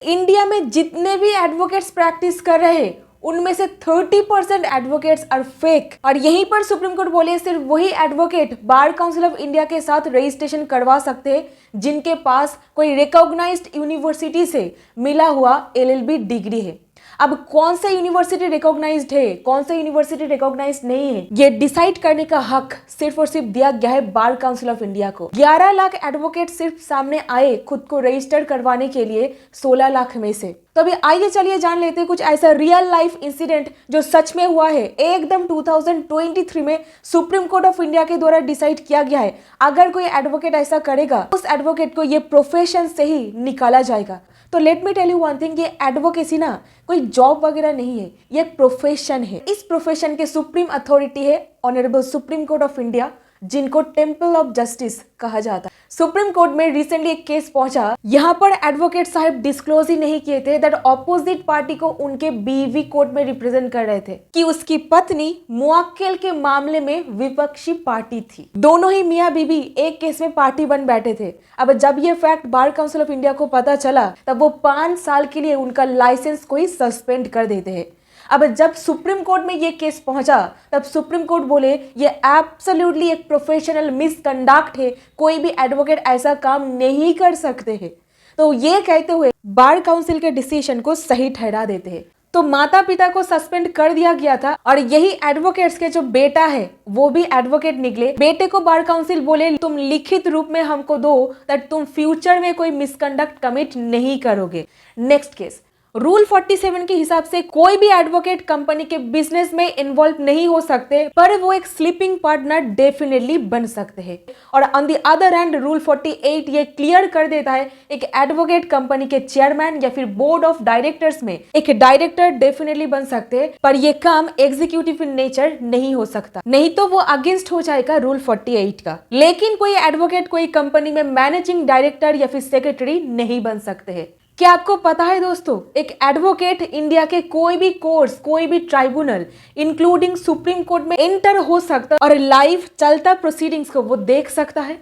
India में जितने भी एडवोकेट्स प्रैक्टिस कर रहे हैं उनमें से 30% एडवोकेट्स आर फेक। और यहीं पर सुप्रीम कोर्ट बोले सिर्फ वही advocate bar council of India के साथ रजिस्ट्रेशन करवा सकते हैं जिनके पास कोई रिकॉग्नाइज्ड यूनिवर्सिटी से मिला हुआ एलएलबी डिग्री है। अब कौन सा यूनिवर्सिटी रिकॉग्नाइज्ड है, कौन सा यूनिवर्सिटी रिकॉग्नाइज्ड नहीं है, ये डिसाइड करने का हक सिर्फ और सिर्फ दिया गया है बार काउंसिल ऑफ इंडिया को। 11 लाख एडवोकेट सिर्फ सामने आए खुद को रजिस्टर करवाने के लिए 16 लाख में से। तो अभी आइए चलिए जान लेते हैं कुछ ऐसा रियल लाइफ इंसिडेंट जो सच में हुआ है, एकदम 2023 में सुप्रीम कोर्ट ऑफ इंडिया के द्वारा डिसाइड किया गया है। अगर कोई एडवोकेट ऐसा करेगा उस एडवोकेट को ये प्रोफेशन से ही निकाला जाएगा। तो let me tell you one thing, ये एडवोकेसी ना कोई जॉब वगैरह नहीं है, ये एक प्रोफेशन है। इस प्रोफेशन के सुप्रीम अथॉरिटी है honourable supreme court of India, जिनको टेम्पल ऑफ जस्टिस कहा जाता है। सुप्रीम कोर्ट में रिसेंटली एक केस पहुंचा, यहाँ पर एडवोकेट साहब डिस्क्लोज ही नहीं किए थे दैट ऑपोजिट पार्टी को उनके बीवी कोर्ट में रिप्रेजेंट कर रहे थे कि उसकी पत्नी मुअक्किल के मामले में विपक्षी पार्टी थी। दोनों ही मियाँ बीवी एक केस में पार्टी बन बैठे थे। अब जब ये fact bar council of India को पता चला तब वो 5 साल के लिए उनका लाइसेंस को ही सस्पेंड कर देते हैं। अब जब सुप्रीम कोर्ट में ये केस पहुंचा तब सुप्रीम कोर्ट बोले ये एब्सोल्युटली एक प्रोफेशनल मिसकंडक्ट है, कोई भी एडवोकेट ऐसा काम नहीं कर सकते हैं। तो ये कहते हुए बार काउंसिल के डिसीजन को सही ठहरा देते हैं। तो माता पिता को सस्पेंड कर दिया गया था और यही एडवोकेट्स के जो बेटा है वो भी एडवोकेट निकले। बेटे को बार काउंसिल बोले तुम लिखित रूप में हमको दो दैट तुम फ्यूचर में कोई मिसकंडक्ट कमिट नहीं करोगे। नेक्स्ट केस, रूल 47 के हिसाब से कोई भी एडवोकेट कंपनी के बिजनेस में इन्वॉल्व नहीं हो सकते, पर वो एक स्लीपिंग पार्टनर डेफिनेटली बन सकते हैं। और on the other hand rule 48 ये क्लियर कर देता है एक एडवोकेट कंपनी के चेयरमैन या फिर बोर्ड ऑफ डायरेक्टर्स में एक डायरेक्टर डेफिनेटली बन सकते हैं, पर ये काम एग्जीक्यूटिव इन नेचर नहीं हो सकता, नहीं तो वो अगेंस्ट हो जाएगा रूल 48 का। लेकिन कोई एडवोकेट कोई कंपनी में मैनेजिंग डायरेक्टर या फिर सेक्रेटरी नहीं बन सकते हैं। क्या आपको पता है दोस्तों, एक एडवोकेट इंडिया के कोई भी कोर्ट्स, कोई भी ट्राइब्यूनल इंक्लूडिंग सुप्रीम कोर्ट में एंटर हो सकता है और लाइव चलता प्रोसीडिंग्स को वो देख सकता है।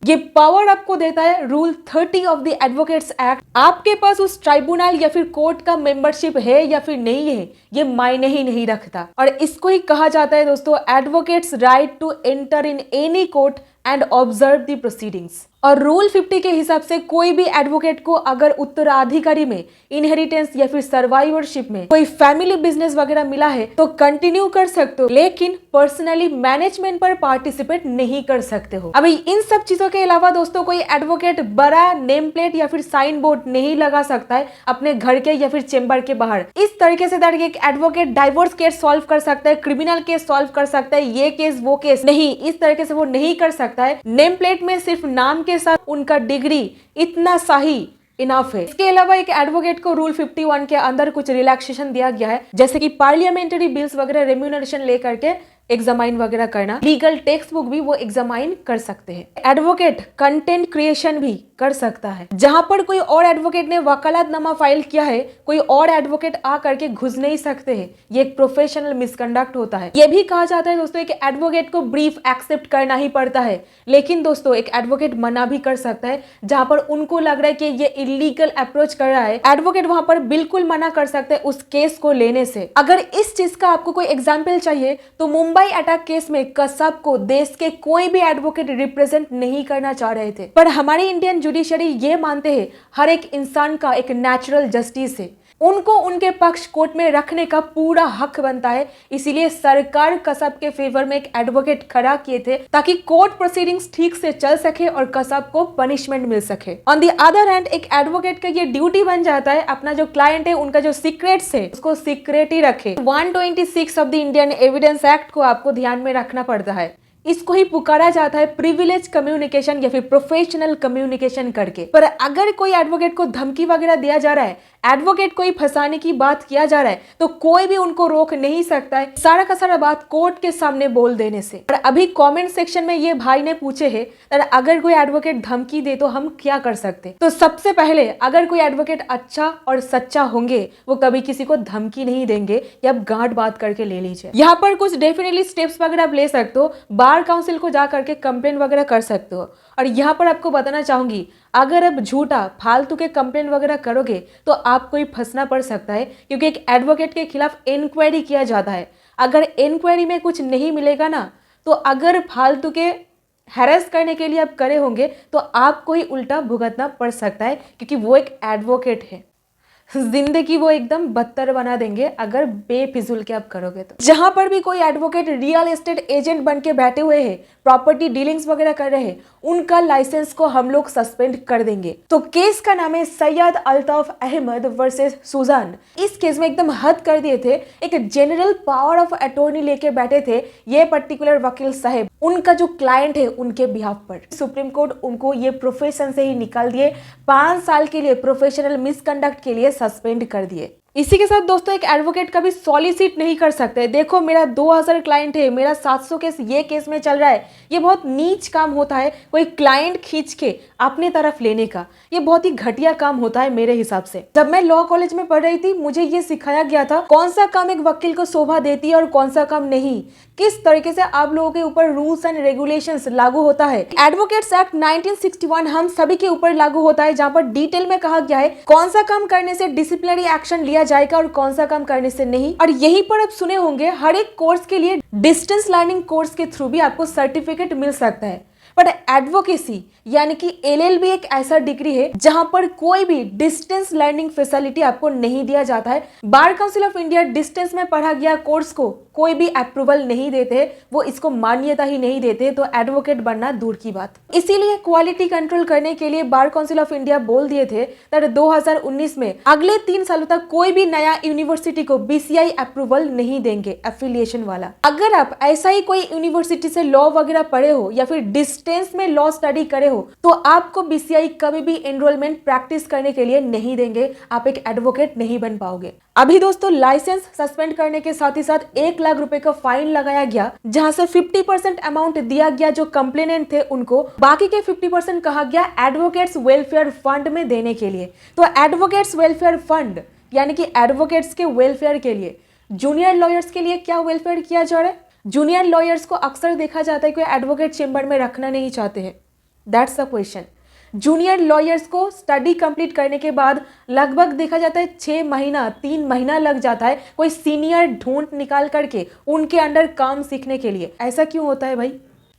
ये पावर आपको देता है rule 30 of the advocates act. आपके पास उस ट्राइब्यूनल या फिर कोर्ट का मेंबरशिप है या फिर नहीं है ये मायने ही नहीं रखता, और इसको ही कहा जाता है दोस्तों advocates right to enter in any court and observe the proceedings. और रूल 50 के हिसाब से कोई भी एडवोकेट को अगर उत्तराधिकारी में, इनहेरिटेंस या फिर सर्वाइवरशिप में कोई फैमिली बिजनेस वगैरह मिला है तो कंटिन्यू कर सकते हो, लेकिन पर्सनली मैनेजमेंट पर पार्टिसिपेट नहीं कर सकते हो। अभी इन सब चीजों के अलावा दोस्तों कोई एडवोकेट बड़ा नेम प्लेट या फिर साइन बोर्ड नहीं लगा सकता है अपने घर के या फिर चेंबर के बाहर। इस तरीके से एक एडवोकेट डाइवोर्स केस सॉल्व कर सकता है, क्रिमिनल केस सॉल्व कर सकता है, ये केस वो केस नहीं, इस तरीके से वो नहीं कर सकता है। नेम प्लेट में सिर्फ नाम के साथ उनका डिग्री इतना सही इनफ है। इसके अलावा एक एडवोकेट को रूल 51 के अंदर कुछ रिलैक्सेशन दिया गया है, जैसे कि पार्लियामेंट्री बिल्स वगैरह रेम्यूनरेशन लेकर के एग्जामाइन वगैरह करना, लीगल टेक्स्ट बुक भी वो एग्जामाइन कर सकते हैं। एडवोकेट कंटेंट क्रिएशन भी कर सकता है, जहां पर कोई और एडवोकेट ने वकालतनामा फाइल किया है कोई और एडवोकेट आ करके घुस नहीं सकते हैं। ये एक प्रोफेशनल मिसकंडक्ट होता है। ये भी कहा जाता है दोस्तों एक एडवोकेट को ब्रीफ एक्सेप्ट करना ही पड़ता है, लेकिन दोस्तों एक एडवोकेट मना भी कर सकता है जहां पर उनको लग रहा है कि ये इलीगल अप्रोच कर रहा है। एडवोकेट वहां पर बिल्कुल मना कर सकते हैं उस केस को लेने से। अगर इस चीज का आपको कोई एग्जाम्पल चाहिए तो मुंबई अटैक केस में कसाब को देश के कोई भी एडवोकेट रिप्रेजेंट नहीं करना चाह रहे थे, पर हमारी इंडियन जुडिशरी ये मानते हैं हर एक इंसान का एक नेचुरल जस्टिस है, उनको उनके पक्ष कोर्ट में रखने का पूरा हक बनता है। इसीलिए सरकार कसाब के फेवर में एक एडवोकेट खड़ा किए थे ताकि कोर्ट प्रोसीडिंग्स ठीक से चल सके और कसाब को पनिशमेंट मिल सके। ऑन द अदर हैंड एक एडवोकेट का ये ड्यूटी बन जाता है अपना जो क्लाइंट है उनका जो सीक्रेट्स है उसको सीक्रेट ही रखे। 126 of the Indian evidence act को आपको ध्यान में रखना पड़ता है। इसको ही पुकारा जाता है प्रिविलेज कम्युनिकेशन या फिर प्रोफेशनल कम्युनिकेशन करके। पर अगर कोई एडवोकेट को धमकी वगैरह दिया जा रहा है, एडवोकेट को ही फंसाने की बात किया जा रहा है, तो कोई भी उनको रोक नहीं सकता है सारा का सारा बात कोर्ट के सामने बोल देने से। और अभी कमेंट सेक्शन में ये भाई ने पूछे है अगर कोई एडवोकेट धमकी दे तो हम क्या कर सकते। तो सबसे पहले अगर कोई एडवोकेट अच्छा और सच्चा होंगे वो कभी किसी को धमकी नहीं देंगे, ये आप गांठ बात करके ले लीजिए। यहाँ पर कुछ डेफिनेटली स्टेप्स वगैरह आप ले सकते हो, बार काउंसिल को जा करके कंप्लेन वगैरह कर सकते हो। और यहाँ पर आपको बताना चाहूंगी, अगर आप झूठा फालतू के कंप्लेन वगैरह करोगे तो आपको ही फंसना पड़ सकता है, क्योंकि एक एडवोकेट के खिलाफ इंक्वायरी किया जाता है। अगर इंक्वायरी में कुछ नहीं मिलेगा ना, तो अगर फालतू के हैरेस करने के लिए आप करे होंगे तो आपको ही उल्टा भुगतना पड़ सकता है, क्योंकि वो एक एडवोकेट है। जिंदगी वो एकदम बदतर बना देंगे अगर बेफिजूल के आप करोगे तो। जहां पर भी कोई एडवोकेट रियल एस्टेट एजेंट बन के बैठे हुए हैं, प्रॉपर्टी डीलिंग्स वगैरह कर रहे हैं, उनका लाइसेंस को हम लोग सस्पेंड कर देंगे। तो केस का नाम है सैयद अल्ताफ अहमद वर्सेस सुजान। इस केस में एकदम हद कर दिए थे, एक जनरल पावर ऑफ अटॉर्नी लेके बैठे थे ये पर्टिकुलर वकील साहब, उनका जो क्लाइंट है उनके बिहाफ पर। सुप्रीम कोर्ट उनको ये प्रोफेशन से ही निकाल दिए, 5 साल के लिए प्रोफेशनल मिसकंडक्ट के लिए सस्पेंड कर दिए। इसी के साथ दोस्तों, एक एडवोकेट कभी सॉलिसिट नहीं कर सकते, देखो मेरा 2000 क्लाइंट है, मेरा 700 केस ये केस में चल रहा है। ये बहुत नीच काम होता है कोई क्लाइंट खींच के अपनी तरफ लेने का, ये बहुत ही घटिया काम होता है मेरे हिसाब से। जब मैं लॉ कॉलेज में पढ़ रही थी, मुझे ये सिखाया गया था कौन सा काम एक वकील को शोभा देती है और कौन सा काम नहीं, किस तरीके से आप लोगों के ऊपर रूल्स एंड रेगुलेशंस लागू होता है। एडवोकेट्स एक्ट 1961 हम सभी के ऊपर लागू होता है, जहां पर डिटेल में कहा गया है कौन सा काम करने से डिसिप्लिनरी एक्शन लिया जाएगा और कौन सा काम करने से नहीं। और यहीं पर आप सुने होंगे हर एक कोर्स के लिए डिस्टेंस लर्निंग कोर्स के थ्रू भी आपको सर्टिफिकेट मिल सकता है। बट एडवोकेसी यानी कि LLB एक ऐसा डिग्री है जहां पर कोई भी डिस्टेंस लर्निंग फैसिलिटी आपको नहीं दिया जाता है। Bar council of India distance में पढ़ा गया कोर्स को कोई भी अप्रूवल नहीं देते, वो इसको मान्यता ही नहीं देते, तो एडवोकेट बनना दूर की बात। इसीलिए क्वालिटी कंट्रोल करने के लिए बार काउंसिल ऑफ इंडिया बोल दिए थे 2019 में अगले 3 सालों तक कोई भी नया यूनिवर्सिटी को BCI अप्रूवल नहीं देंगे एफिलिएशन वाला। अगर आप ऐसा ही कोई यूनिवर्सिटी से लॉ वगैरह पढ़े हो या फिर डिस्टेंस में लॉ स्टडी करे हो, तो आपको BCI कभी भी एनरोलमेंट प्रैक्टिस करने के लिए नहीं देंगे, आप एक एडवोकेट नहीं बन पाओगे। अभी दोस्तों लाइसेंस सस्पेंड करने के साथ ही साथ 1 लाख रुपए का फाइन लगाया गया, जहां से 50% अमाउंट दिया गया जो कंप्लेनेंट थे उनको, बाकी के 50% कहा गया एडवोकेट्स वेलफेयर फंड में देने के लिए। तो एडवोकेट्स वेलफेयर फंड यानी कि एडवोकेट्स के वेलफेयर के लिए, जूनियर लॉयर्स के लिए क्या वेलफेयर किया जा रहा है? जूनियर लॉयर्स को अक्सर देखा जाता है कि एडवोकेट चेंबर में रखना नहीं चाहते हैं, that's the question. Junior lawyers को स्टडी कंप्लीट करने के बाद लगभग देखा जाता है 6 महीना 3 महीना लग जाता है कोई सीनियर ढूंढ निकाल करके उनके अंडर काम सीखने के लिए। ऐसा क्यों होता है भाई?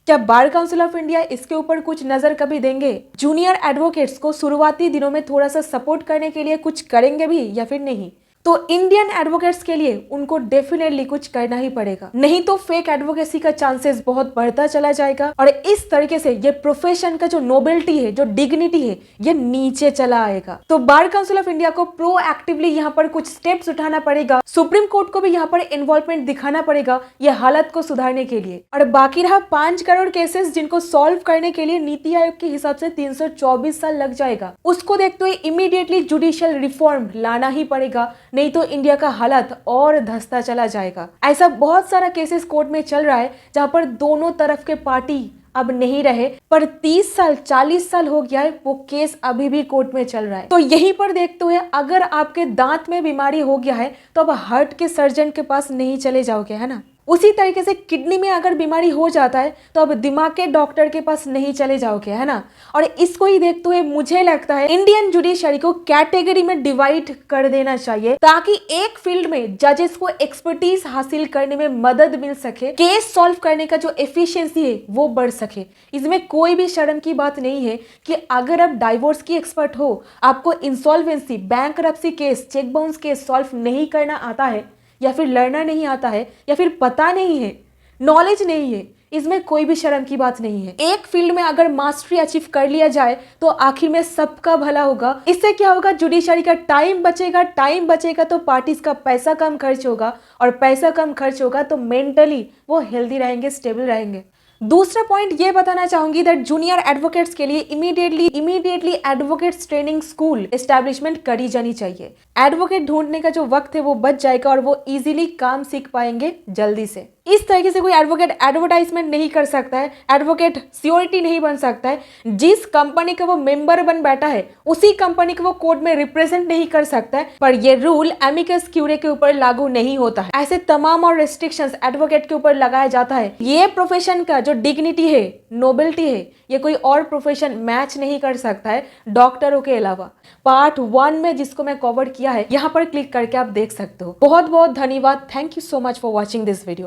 क्या बार काउंसिल ऑफ इंडिया इसके ऊपर कुछ नजर कभी देंगे? जूनियर एडवोकेट्स को शुरुआती दिनों में थोड़ा सा सपोर्ट करने के लिए कुछ करेंगे भी या फिर नहीं? तो इंडियन एडवोकेट्स के लिए उनको डेफिनेटली कुछ करना ही पड़ेगा, नहीं तो फेक एडवोकेसी का चांसेस बहुत बढ़ता चला जाएगा और इस तरीके से ये प्रोफेशन का जो नोबेलिटी है, जो डिग्निटी है, ये नीचे चला आएगा। तो बार काउंसिल ऑफ इंडिया को प्रोएक्टिवली यहाँ पर कुछ स्टेप्स उठाना पड़ेगा, सुप्रीम कोर्ट को भी यहाँ पर इन्वॉल्वमेंट दिखाना पड़ेगा ये हालत को सुधारने के लिए। और बाकी रहा 5 करोड़ केसेस जिनको सॉल्व करने के लिए नीति आयोग के हिसाब से 324 साल लग जाएगा, उसको देखते हुए इमीडिएटली जुडिशियल रिफॉर्म लाना ही पड़ेगा, नहीं तो इंडिया का हालत और धंसता चला जाएगा। ऐसा बहुत सारा केसेस कोर्ट में चल रहा है जहां पर दोनों तरफ के पार्टी अब नहीं रहे, पर 30 साल 40 साल हो गया है, वो केस अभी भी कोर्ट में चल रहा है। तो यहीं पर देखते हुए अगर आपके दांत में बीमारी हो गया है तो अब हार्ट के सर्जन के पास नहीं चले जाओगे, है ना? उसी तरीके से किडनी में अगर बीमारी हो जाता है तो अब दिमाग के डॉक्टर के पास नहीं चले जाओगे, है ना? और इसको ही देखते हुए मुझे लगता है इंडियन जुडिशरी को कैटेगरी में डिवाइड कर देना चाहिए, ताकि एक फील्ड में जजेस को एक्सपर्टीज हासिल करने में मदद मिल सके, केस सॉल्व करने का जो एफिशिएंसी है वो बढ़ सके। इसमें कोई भी शर्म की बात नहीं है कि अगर आप डाइवोर्स की एक्सपर्ट हो, आपको insolvency, bankruptcy case, cheque bounce case solve नहीं करना आता है, या फिर लड़ना नहीं आता है, या फिर पता नहीं है, नॉलेज नहीं है, इसमें कोई भी शर्म की बात नहीं है। एक फील्ड में अगर मास्टरी अचीव कर लिया जाए तो आखिर में सबका भला होगा। इससे क्या होगा? जुडिशरी का टाइम बचेगा, टाइम बचेगा तो पार्टीज का पैसा कम खर्च होगा, और पैसा कम खर्च होगा तो मेंटली वो हेल्दी रहेंगे, स्टेबल रहेंगे। दूसरा पॉइंट ये बताना चाहूंगी दैट जूनियर एडवोकेट्स के लिए immediately advocates training school establishment करी जानी चाहिए। एडवोकेट ढूंढने का जो वक्त है वो बच जाएगा और वो इजीली काम सीख पाएंगे जल्दी से। इस तरीके से कोई एडवोकेट एडवर्टाइजमेंट नहीं कर सकता है, एडवोकेट सियोरिटी नहीं बन सकता है। जिस कंपनी का वो मेंबर बन बैठा है उसी कंपनी को वो कोर्ट में रिप्रेजेंट नहीं कर सकता है। पर ये रूल एमिकस क्यूरे के ऊपर लागू नहीं होता है। ऐसे तमाम और रेस्ट्रिक्शंस एडवोकेट के ऊपर लगाया जाता है। ये प्रोफेशन का जो डिग्निटी है, नोबिलिटी है, ये कोई और प्रोफेशन मैच नहीं कर सकता है डॉक्टरों के अलावा। पार्ट 1 में जिसको मैं कवर किया है यहाँ पर क्लिक करके आप देख सकते हो। बहुत बहुत धन्यवाद। Thank you so much for watching this video.